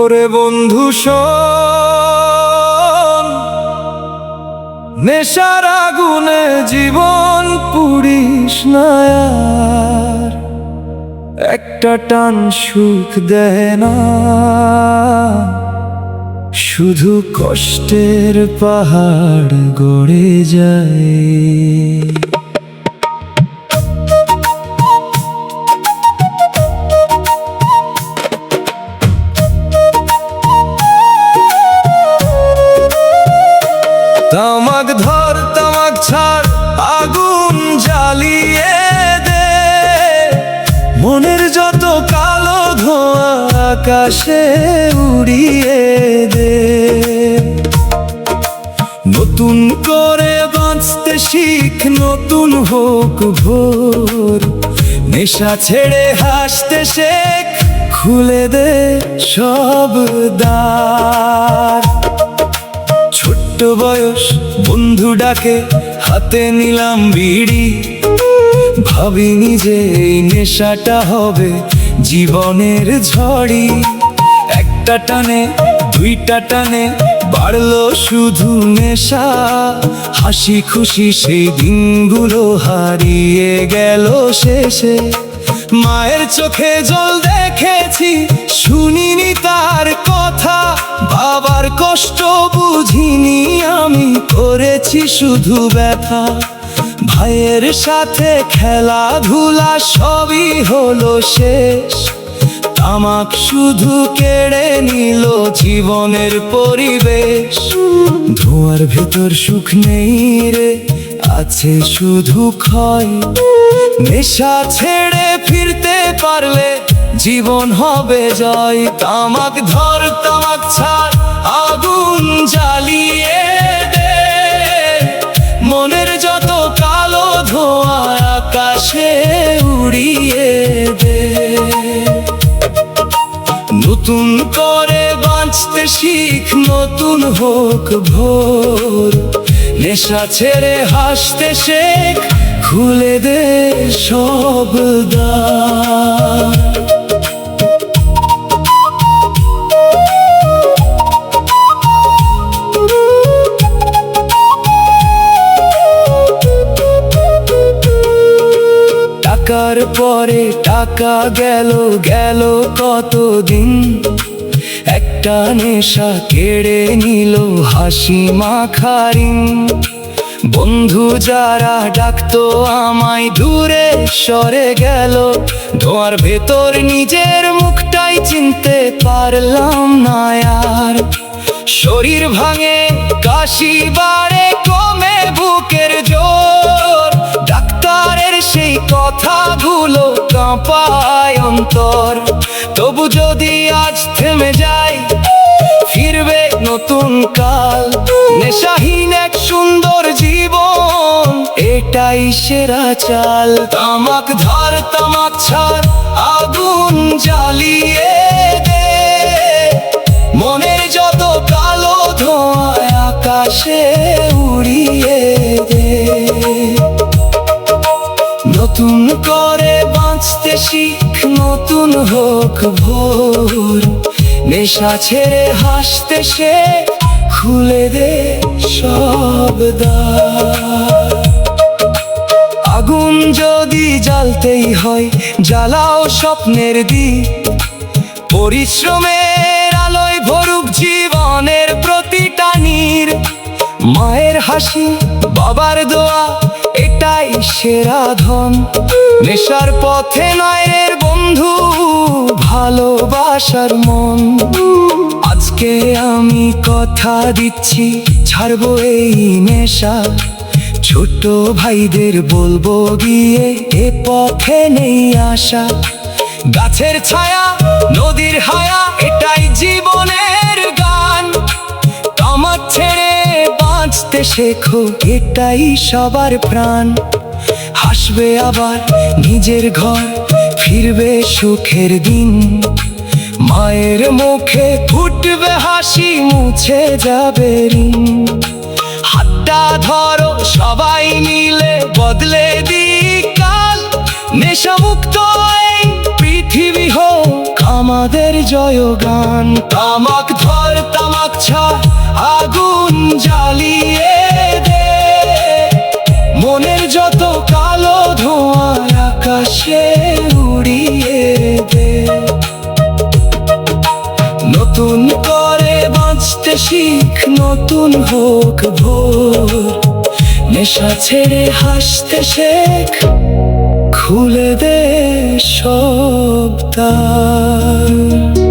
ওরে বন্ধু শোন, নেশার আগুনে জীবন পুড়িস না আর। একটা টান সুখ দেয় না, শুধু কষ্টের পাহাড় গড়ে যায়। তামাক ধর, তামাক ছাড়, আগুন জ্বালিয়ে দে, মনের যত কালো ধোঁয়া আকাশে উড়িয়ে দে। নতুন করে বাঁচতে শিখ, নতুন হোক ভোর, নেশা ছেড়ে হাসতে শেখ, খুলে দে সব দ্বার। ছোট্ট বয়স বন্ধু ডাকে, হাতে নিলাম বিড়ি, ভাবিনি যে এই নেশাটা হবে জীবনের ঝড়ি। একটা টানে দুইটা টানে বাড়লো শুধু নেশা, হাসি খুশি সেই দিনগুলো হারিয়ে গেল শেষে। মায়ের চোখে জল দেখেছি, শুনিনি তার কথা, বাবার কষ্ট বুঝিনি আমি, করেছি শুধু ব্যথা। ভাইয়ের সাথে খেলাধুলা সবই হলো শেষ, তামাক শুধু কেড়ে নিল জীবনের পরিবেশ। ধোঁয়ার ভেতর সুখ নেই রে, আছে শুধু ক্ষয়, নেশা ছেড়ে ফিরতে পারলে জীবন হবে জয়। তামাক ধর, তামাক ছাড়, আগুন জ্বালিয়ে দে, মনের যত কালো ধোঁয়া আকাশে উড়িয়ে দে। নতুন করে বাঁচতে শিখ, নতুন হোক ভোর, নেশা ছেড়ে হাসতে শেখ, খুলে দে সব দ্বার। টাকার পরে টাকা গেল গেল কতদিন, একটা নেশা কেড়ে নিল হাসি মাখারিন। বন্ধু যারা ডাকতো আমায় দূরে সরে গেল, ধোঁয়ার ভেতর নিজের মুখটাই চিনতে পারলাম না আর। শরীর ভাঙে, কাশি বাড়ে, কমে বুকের জোর, ডাক্তারের সেই কথাগুলো কাঁপায় অন্তর। তবু যদি আজ থেমে যাই, ফিরবে নতুন কাল, নেশাহীন এক সুন্দর জীবন, এটাই সেরা চাল। তামাক ধর, তামাক ছাড়, আগুন জ্বালিয়ে দে, মনের যত কালো ধোঁয়া আকাশে উড়িয়ে দে। নতুন করে বাঁচতে শিখ, নতুন হোক ভোর, নেশা ছেড়ে হাসতে শেখ, খুলে দে সব দ্বার। আগুন যদি জ্বালতেই হয়, জ্বালাও স্বপ্নের দ্বীপ, পরিশ্রমের আলোয় ভরুক জীবনের প্রতিটা নীড়। মায়ের হাসি, বাবার দোয়া, এটাই সেরা ধন, নেশার পথে নয় রে বন্ধু, ভালোবাসার মন। আজকে আমি কথা দিচ্ছি, ছাড়বো এই নেশা, ছোট ভাইদের বলবো গিয়ে এ পথে নেই আশা। গাছের ছায়া, নদীর হায়া, এটাই জীবনের গান। তামাক ছেড়ে বাঁচতে শেখো, এটাই সবার প্রাণ। হাসবে আবার নিজের ঘর, ফিরবে সুখের দিন, মায়ের মুখে ফুটবে হাসি, মুছে যাবে ঋণ। হাতটা হাতটা ধরো সবাই মিলে বদলে দিই কাল। নেশামুক্ত এই পৃথিবী হোক আমাদের জয়গান। তামাক ধর তামাক ছাড় আগুন জ্বালিয়ে দে, মনের যত কালো ধোঁয়া আকাশে উড়িয়ে দে। নতুন করে বাঁচতে শিখ, নতুন হোক ভোর। নেশা ছেড়ে হাসতে শেখ, খুলে দে সব দ্বার।